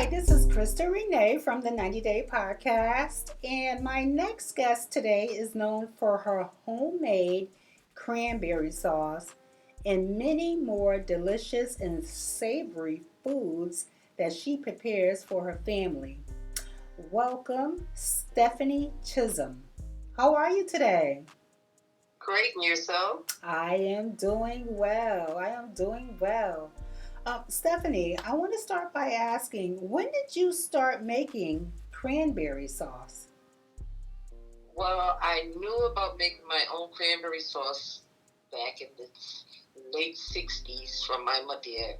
Hi, this is Krista Renee from the 90 Day Podcast, and my next guest today is known for her homemade cranberry sauce and many more delicious and savory foods that she prepares for her family. Welcome, Stephanie Chisholm. How are you today? Great, and yourself? I am doing well. Stephanie, I want to start by asking, when did you start making cranberry sauce? Well, I knew about making my own cranberry sauce back in the late 60s from my mother,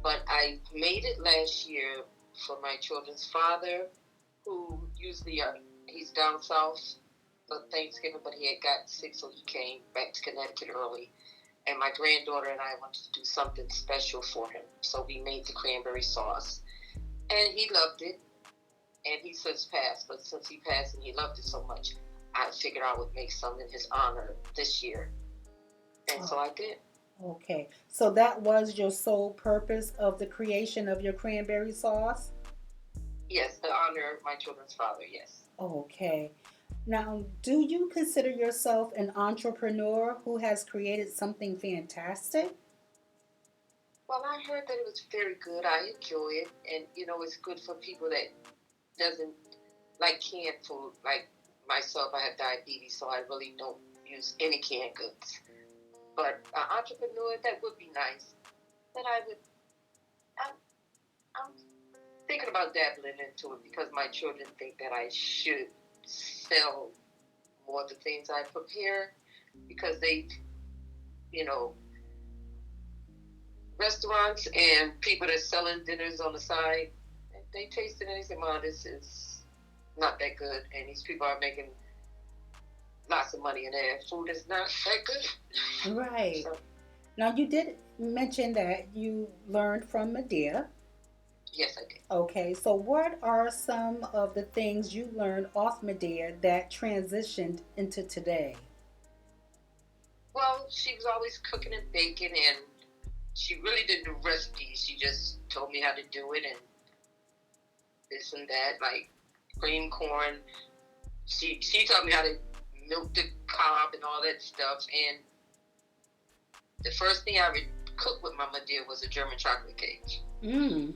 but I made it last year for my children's father, who usually he's down south for Thanksgiving, but he had got sick, so he came back to Connecticut early. And my granddaughter and I wanted to do something special for him, so we made the cranberry sauce, and he loved it. And he since passed, but since he passed and he loved it so much, I figured I would make some in his honor this year. And so I did. Okay, so that was your sole purpose of the creation of your cranberry sauce? Yes, to honor my children's father, yes. Okay. Now, do you consider yourself an entrepreneur who has created something fantastic? Well, I heard that it was very good. I enjoy it. And, it's good for people that doesn't like canned food. Like myself, I have diabetes, so I really don't use any canned goods. But an entrepreneur, that would be nice. But I'm thinking about dabbling into it because my children think that I should sell more of the things I prepare because they, you know, restaurants and people that's selling dinners on the side, they taste it and they say, "Mom, this is not that good," and these people are making lots of money and their food is not that good. Right. So, Now, you did mention that you learned from Medea. yes, I did. Okay, so what are some of the things you learned off Medea that transitioned into today? Well, she was always cooking and baking, and she really didn't do recipes. She just told me how to do it and this and that, like cream corn. She taught me how to milk the cob and all that stuff. And the first thing I would cook with Mama did was a German chocolate cake. Mm.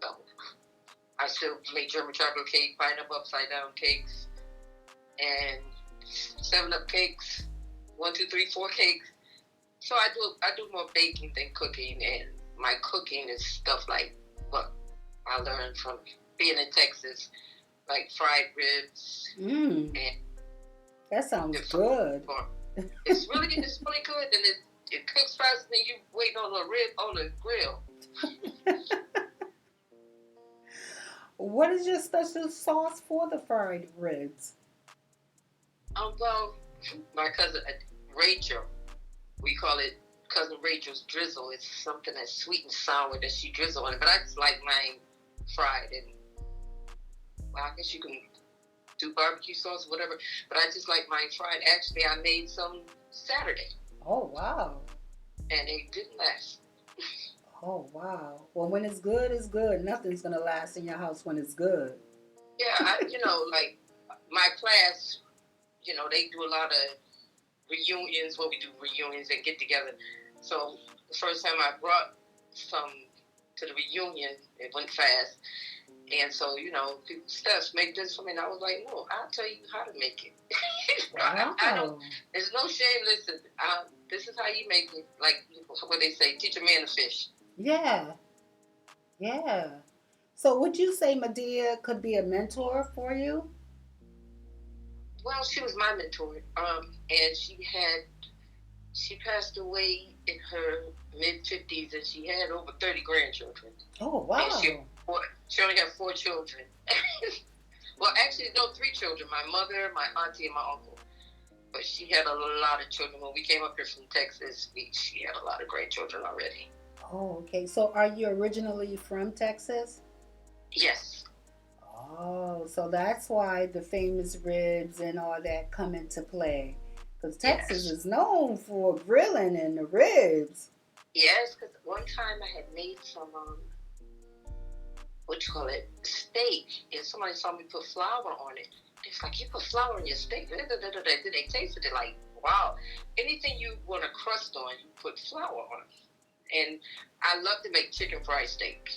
So I still make German chocolate cake, pineapple upside down cakes, and 7-Up cakes, 1, 2, 3, 4 cakes. So I do more baking than cooking, and my cooking is stuff like what I learned from being in Texas, like fried ribs Mm. and That sounds good. it's really good, and it cooks faster than you waiting on a rib on the grill. What is your special sauce for the fried ribs? Well, my cousin Rachel, we call it cousin Rachel's drizzle. It's something that's sweet and sour that she drizzle on it, but I just like mine fried, and well, I guess you can do barbecue sauce, whatever. But I just like mine fried. Actually, I made some Saturday, Oh, wow. and they didn't last. Oh, wow. Well, when it's good, it's good. Nothing's going to last in your house when it's good. Yeah, like my class, they do a lot of reunions, where we do reunions and get together. So the first time I brought some to the reunion, it went fast. And so, people, Steph, make this for me. And I was like, no, I'll tell you how to make it. I don't, Wow. there's no shame. Listen, this is how you make it. Like what they say, teach a man to fish. Yeah. Yeah. So would you say Medea could be a mentor for you? Well, she was my mentor. And she passed away in her mid-50s, and she had over 30 grandchildren. Oh, And wow. she only had 4 children. Well, actually, no, 3 children. My mother, my auntie, and my uncle. But she had a lot of children. When we came up here from Texas, she had a lot of grandchildren already. Oh, okay. So are you originally from Texas? Yes. Oh, so that's why the famous ribs and all that come into play. Because Texas Yes. is known for grilling and the ribs. Yes, because one time I had made some what you call it, steak, and somebody saw me put flour on it. It's like, you put flour on your steak. Then they tasted it like, wow. Anything you want a crust on, you put flour on. And I love to make chicken fried steak.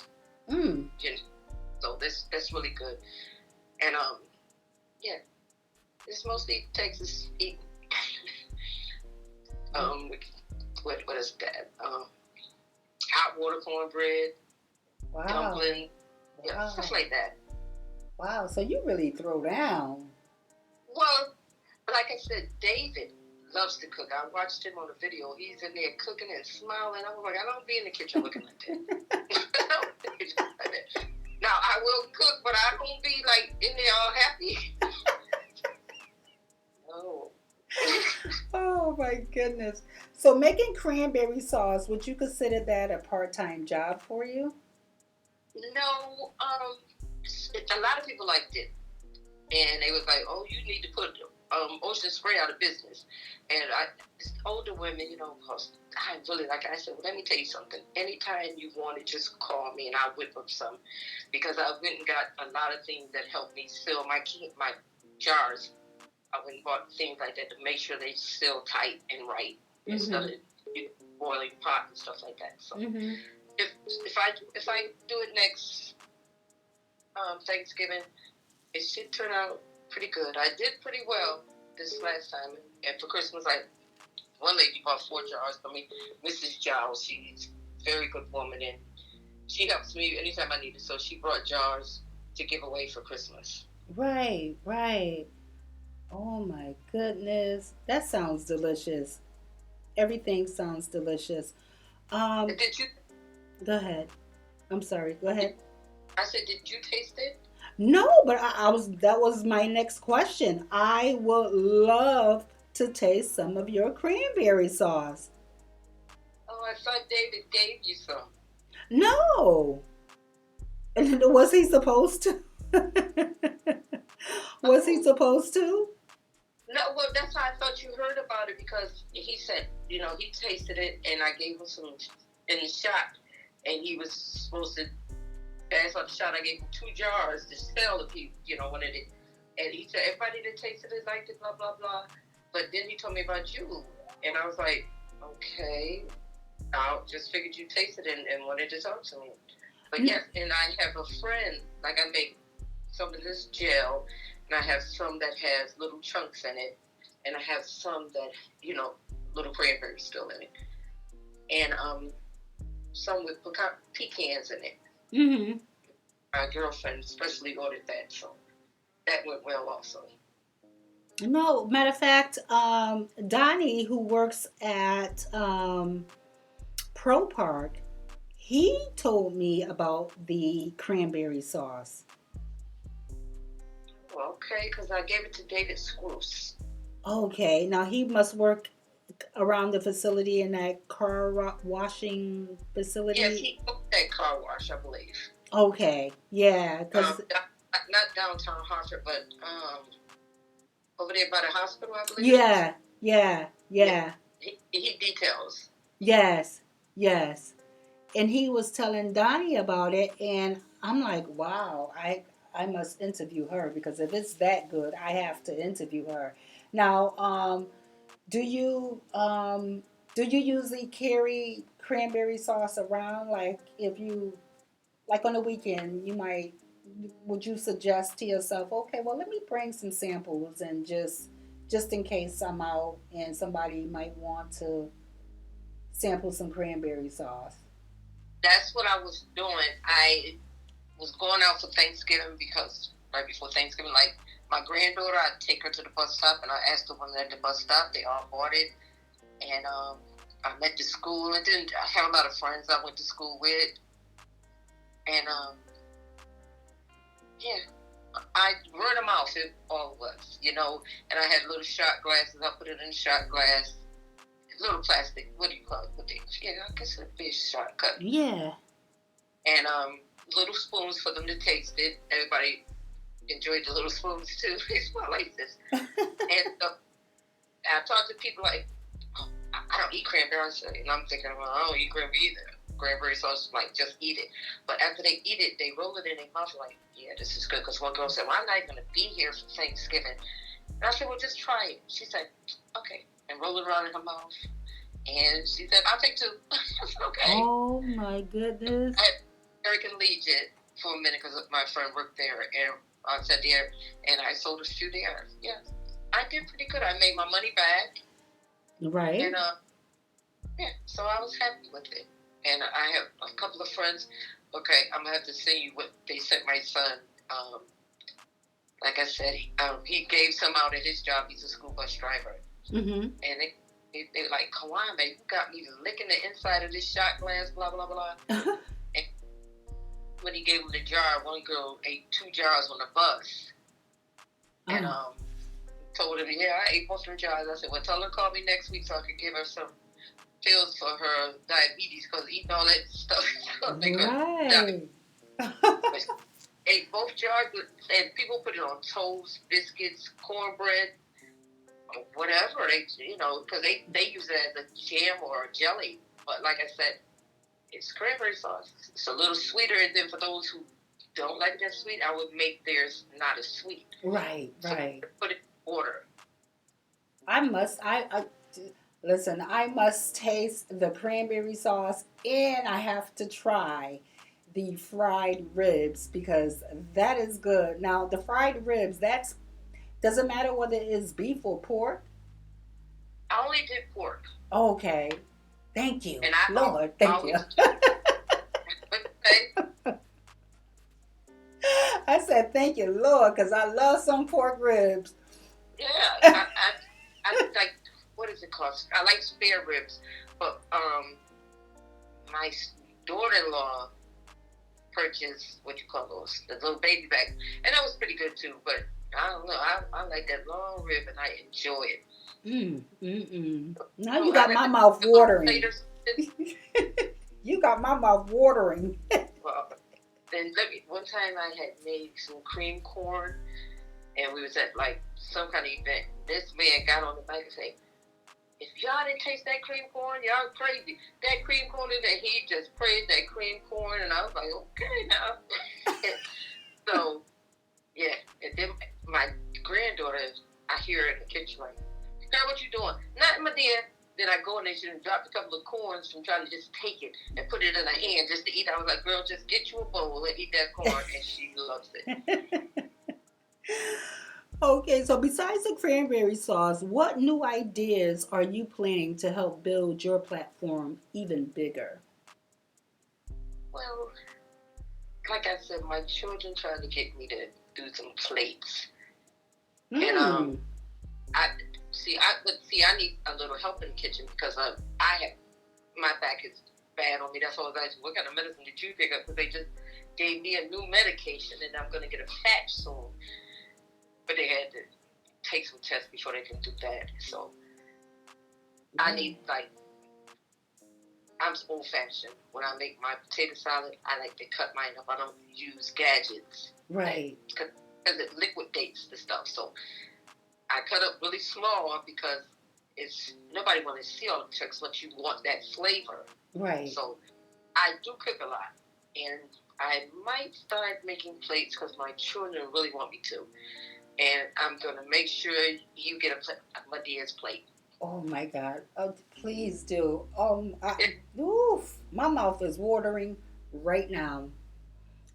Mm. You know, so that's really good. And yeah, it's mostly Texas eating. What is that? Hot water cornbread, Wow. dumpling, yeah, Wow. stuff like that. Wow. So you really throw down. Well, like I said, David loves to cook. I watched him on the video. He's in there cooking and smiling. I was like, I don't be in the kitchen looking like that. Now, I will cook, but I don't be like in there all happy. No. Oh my goodness. So making cranberry sauce, would you consider that a part-time job for you? No, a lot of people liked it. And they was like, oh, you need to put Ocean Spray out of business. And older women, I really like it. I said, well, let me tell you something. Anytime you want it, just call me and I'll whip up some. Because I went and got a lot of things that help me seal my jars. I went and bought things like that to make sure they seal tight and right instead of boiling pot and stuff like that. So if I do it next Thanksgiving, it should turn out pretty good. I did pretty well this last time. And for Christmas, one lady bought 4 jars for me. Mrs. Giles, she's a very good woman, and she helps me anytime I need it. So she brought jars to give away for Christmas. Right, right. Oh my goodness. That sounds delicious. Everything sounds delicious. Did you? Go ahead. I'm sorry. Go ahead. I said, did you taste it? No, but that was my next question. I would love to taste some of your cranberry sauce. Oh, I thought David gave you some. No. Was he supposed to? Was he supposed to? No, well, that's how I thought you heard about it, because he said, he tasted it, and I gave him some in the shot, and he was supposed to pass out the shot. I gave him 2 jars to sell to people, when it. And he said, everybody that tasted it liked it, blah, blah, blah. But then he told me about you, and I was like, okay, I just figured you tasted it and wanted to talk to me. But yes, and I have a friend, like I make some of this gel, and I have some that has little chunks in it, and I have some that, little cranberries still in it. And some with pecans in it. Mm-hmm. My girlfriend especially ordered that, so that went well also. No, matter of fact, Donnie, who works at Pro Park, he told me about the cranberry sauce. Okay, because I gave it to David Spruce. Okay, now he must work around the facility in that car washing facility. Yes, he owned that car wash, I believe. Okay, yeah, because not downtown Hartford, but over there by the hospital, I believe. Yeah. He details. Yes. And he was telling Donnie about it, and I'm like, wow, I must interview her, because if it's that good, I have to interview her. Now, do you usually carry cranberry sauce around? Like, if you, like on the weekend, would you suggest to yourself, okay, well, let me bring some samples, and just in case I'm out and somebody might want to sample some cranberry sauce? That's what I was doing. I was going out for Thanksgiving, because right before Thanksgiving, like my granddaughter, I'd take her to the bus stop, and I asked the women at the bus stop. They all bought it, and I met the school, and then I had a lot of friends I went to school with, and I run them off. It all was, and I had little shot glasses. I put it in a shot glass, little plastic. What do you call it? I guess it'd be a shot cup. Yeah. And little spoons for them to taste it. Everybody enjoyed the little spoons too. They smell like this. And I talk to people like, oh, I don't eat cranberry. And I'm thinking, well, I don't eat cranberry either. cranberry sauce, like just eat it. But after they eat it, they roll it in their mouth like, yeah, this is good. Because one girl said, well, I'm not even going to be here for Thanksgiving. And I said, well, just try it. She said, okay. And roll it around in her mouth. And she said, I'll take two. Okay. Oh, my goodness. I had American Legion for a minute because my friend worked there. And I sat there and I sold a few there. Yeah. I did pretty good. I made my money back. Right. And, yeah, so I was happy with it. And I have a couple of friends. Okay, I'm going to have to send you what they sent my son. Like I said, he gave some out at his job. He's a school bus driver. Mm-hmm. And they like, Kawan, man, you got me licking the inside of this shot glass, blah, blah, blah. And when he gave him the jar, one girl ate 2 jars on the bus. And told him, yeah, I ate most of the jars. I said, well, tell her to call me next week so I can give her some pills for her diabetes because eating all that stuff. Right. Ate both jars, and people put it on toast, biscuits, cornbread, or whatever. Because they use it as a jam or a jelly. But like I said, it's cranberry sauce. It's a little sweeter, and then for those who don't like it that sweet, I would make theirs not as sweet. Right. So put it in order. Listen, I must taste the cranberry sauce, and I have to try the fried ribs because that is good. Now, the fried ribs, doesn't matter whether it is beef or pork. I only did pork. Okay. Thank you. And Lord, thank you. I said, thank you, Lord, because I love some pork ribs. Yeah, I like, what is it called? I like spare ribs, but my daughter-in-law purchased, the little baby back, and that was pretty good too, but I don't know, I like that long rib, and I enjoy it. Now you got my mouth watering. You got my mouth watering. Well, then one time I had made some cream corn, and we was at like some kind of event. This man got on the mic and said, if y'all didn't taste that cream corn, y'all crazy. That cream corn in there, he just praised that cream corn, and I was like, okay now. So, yeah, and then my granddaughter, I hear her in the kitchen like, girl, what you doing? Nothing, my dear. Then I go in there, she dropped a couple of corns from trying to just take it and put it in her hand just to eat. I was like, girl, just get you a bowl and eat that corn, and she loves it. Okay, so besides the cranberry sauce, what new ideas are you planning to help build your platform even bigger? Well, like I said, my children trying to get me to do some plates. And I need a little help in the kitchen because my back is bad on me. That's why I was asking, what kind of medicine did you pick up? Because they just gave me a new medication, and I'm going to get a patch soon. But they had to take some tests before they can do that. So I need, I'm old-fashioned. When I make my potato salad, I like to cut mine up. I don't use gadgets. Right. Because it liquidates the stuff. So I cut up really small because nobody wants to see all the tricks, but you want that flavor. Right. So I do cook a lot. And I might start making plates because my children really want me to. And I'm going to make sure you get a Medea's plate. Oh, my God. Oh, please do. My mouth is watering right now.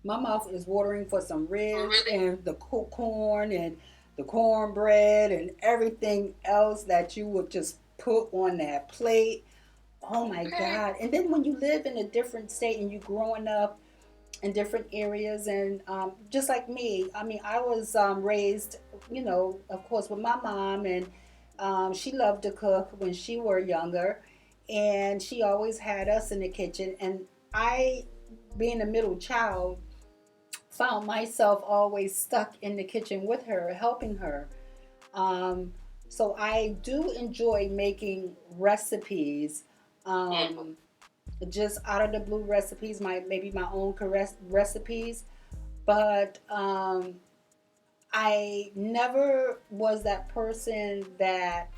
My mouth is watering for some ribs and the corn and the cornbread and everything else that you would just put on that plate. Oh, my God. And then when you live in a different state and you're growing up in different areas, and just like me, I mean, I was raised, of course, with my mom, and she loved to cook when she were younger, and she always had us in the kitchen, and I, being a middle child, found myself always stuck in the kitchen with her, helping her. So I do enjoy making recipes, just out of the blue recipes, maybe my own recipes, but I never was that person that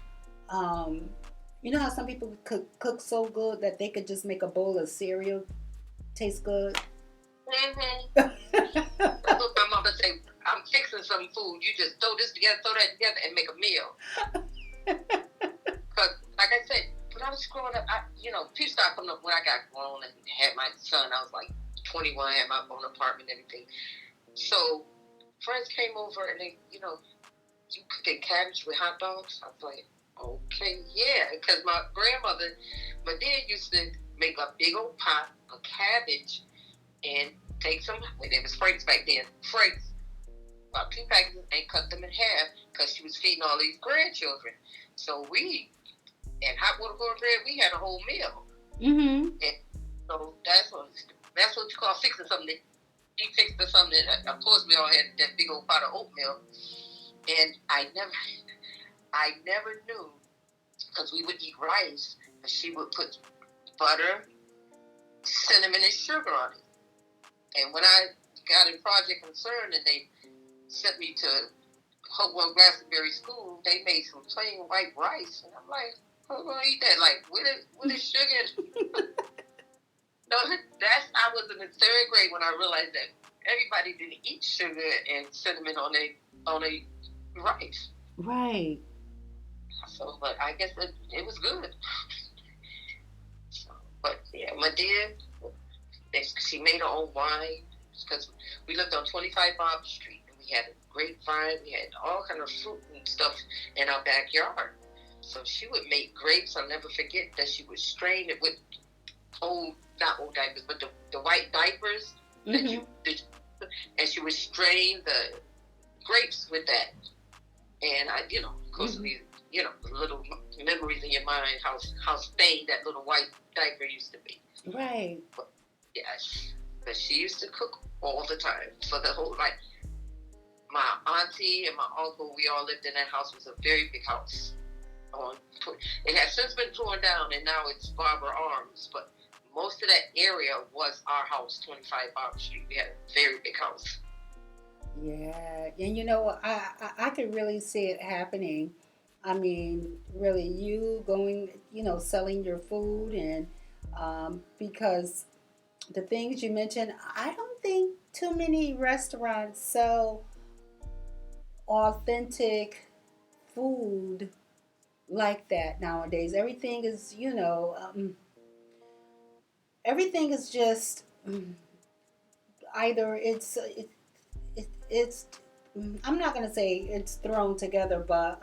You know how some people cook so good that they could just make a bowl of cereal taste good? Mm-hmm. That's what my mama say. I'm fixing some food. You just throw this together, throw that together, and make a meal. Because, like I said, when I was growing up, people started coming up when I got grown and had my son. I was like 21, had my own apartment and everything. So friends came over and they, you cooking cabbage with hot dogs? I was like, okay, yeah. Because my dad used to make a big old pot of cabbage and take some, it was Frank's back then, Frank's, about 2 packages, and cut them in half because she was feeding all these grandchildren. So and hot water cornbread, we had a whole meal. Mm-hmm. And so that's what you call fixing something. He fixed something. Of course, we all had that big old pot of oatmeal. And I never knew, because we would eat rice, but she would put butter, cinnamon, and sugar on it. And when I got in Project Concern and they sent me to Hopewell Glastonbury School, they made some plain white rice. And I'm like, who's going to eat that? Like, with the sugar? No, I was in the 3rd grade when I realized that everybody didn't eat sugar and cinnamon on a rice. Right. So, but I guess it was good. So, but yeah, my dad, she made her own wine because we lived on 25 Bob Street and we had a grapevine. We had all kind of fruit and stuff in our backyard. So she would make grapes. I'll never forget that she would strain it with not old diapers, but the white diapers Mm-hmm. and she would strain the grapes with that. And I, of course, little memories in your mind, how stained that little white diaper used to be. Right. But, yes, but she used to cook all the time for the whole, like, my auntie and my uncle, we all lived in that house. It was a very big house. It has since been torn down, and now it's Barbara Arms, but most of that area was our house, 25 Barbara Street. We had a very big house. Yeah, and I could really see it happening. I mean, really, you going, selling your food, and because the things you mentioned, I don't think too many restaurants sell authentic food like that nowadays. Everything is just either it's I'm not gonna say it's thrown together, but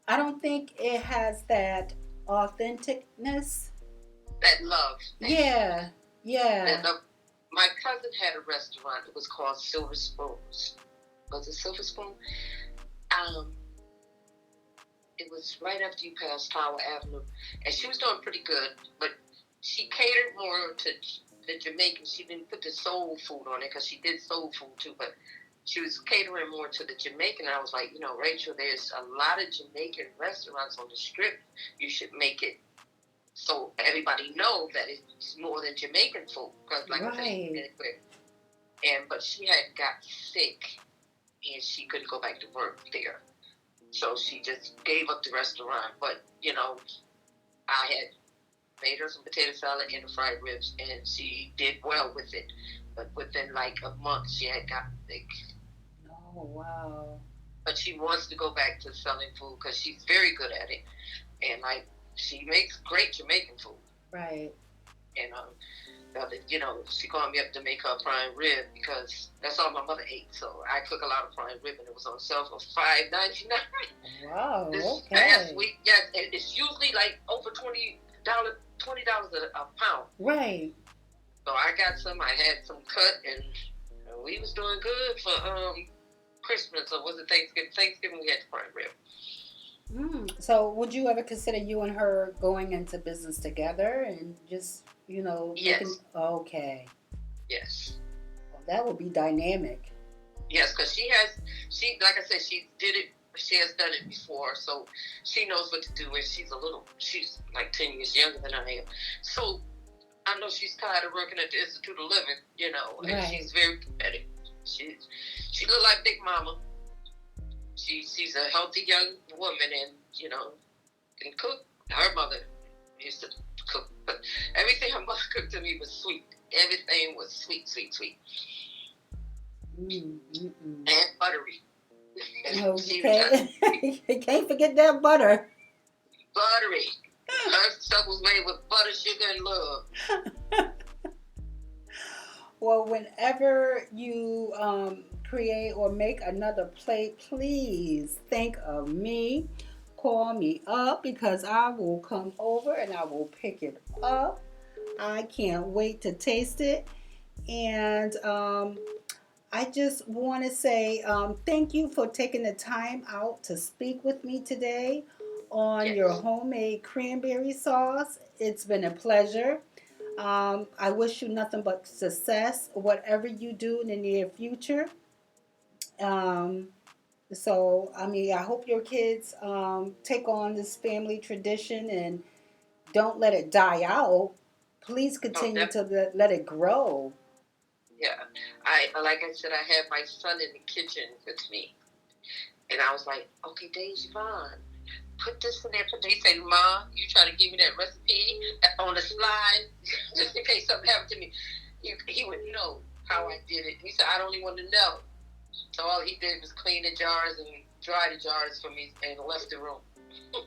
I don't think it has that authenticness. That love. Yeah, yeah. My cousin had a restaurant. It was called Silver Spoons. Was it Silver Spoon? It was right after you passed Tower Avenue, and she was doing pretty good, but she catered more to the Jamaican. She didn't put the soul food on it because she did soul food too, but she was catering more to the Jamaican. And I was like, Rachel, there's a lot of Jamaican restaurants on the strip. You should make it so everybody know that it's more than Jamaican food. Because, like I said, but she had got sick and she couldn't go back to work there. So she just gave up the restaurant. But, I had made her some potato salad and the fried ribs, and she did well with it. But within like a month, she had gotten sick. Oh, wow. But she wants to go back to selling food because she's very good at it. And, she makes great Jamaican food. Right. And, she called me up to make her prime rib because that's all my mother ate. So I cook a lot of prime rib, and it was on sale for $5.99. Wow. This Okay. past week, yes, and it's usually like over $20 a pound. Right. So I got some. I had some cut, and we was doing good for Christmas. Or was it Thanksgiving? Thanksgiving we had the prime rib. So, would you ever consider you and her going into business together and just, Yes. Okay. Yes. Well, that would be dynamic. Yes, because like I said, she did it. She has done it before, so she knows what to do. And she's like 10 years younger than I am. So I know she's tired of working at the Institute of Living, and Right. she's very competitive. She look like Big Mama. She's a healthy young woman, and can cook. Her mother used to cook, but everything her mother cooked to me was sweet. Everything was sweet, sweet, sweet. And buttery. Okay. You can't forget that butter. Buttery. Her stuff was made with butter, sugar, and love. Well, whenever you create or make another plate, please think of me. Call me up because I will come over and I will pick it up. I can't wait to taste it. And I just want to say thank you for taking the time out to speak with me today on your homemade cranberry sauce. It's been a pleasure. I wish you nothing but success, whatever you do in the near future. Um, I hope your kids take on this family tradition and don't let it die out. Please continue to let it grow. Yeah, like I said, I had my son in the kitchen with me, and I was like, "Okay, Devon, put this in there." He said, "Mom, you trying to give me that recipe on the slide just in case something happened to me?" He would know how I did it. He said, "I don't even want to know." So all he did was clean the jars and dry the jars for me and left the room.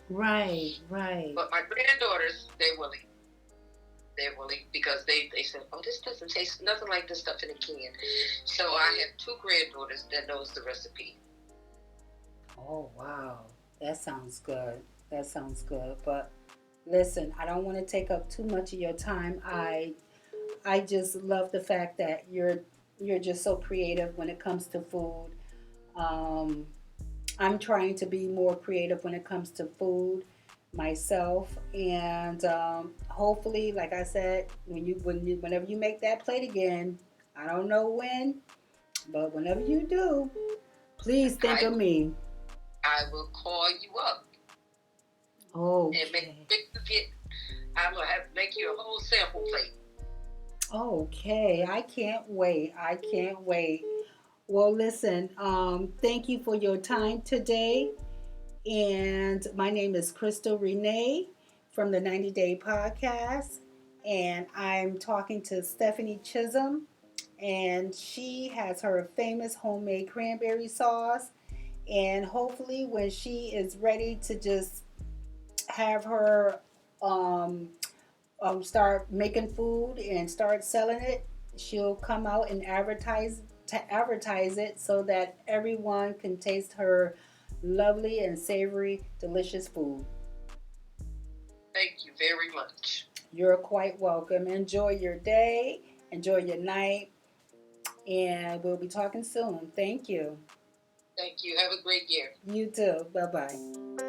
Right. But my granddaughters, they willing. They're willing because they said, "Oh, this doesn't taste nothing like this stuff in a can." So I have 2 granddaughters that knows the recipe. Oh, wow. That sounds good. But listen, I don't want to take up too much of your time. I just love the fact that you're just so creative when it comes to food. Um, I'm trying to be more creative when it comes to food myself, and hopefully, like I said, whenever you make that plate again, I don't know when, but whenever you do, please think of me. I will call you up. Okay. And I'm gonna have to make you a whole sample plate. Okay, I can't wait. Well, listen, thank you for your time today. And my name is Crystal Renee from the 90 Day Podcast. And I'm talking to Stephanie Chisholm. And she has her famous homemade cranberry sauce. And hopefully, when she is ready to just have her start making food and start selling it, she'll come out and advertise it so that everyone can taste her lovely and savory, delicious food. Thank you very much. You're quite welcome. Enjoy your day, enjoy your night, and we'll be talking soon. Thank you. Thank you. Have a great year. You too. Bye bye.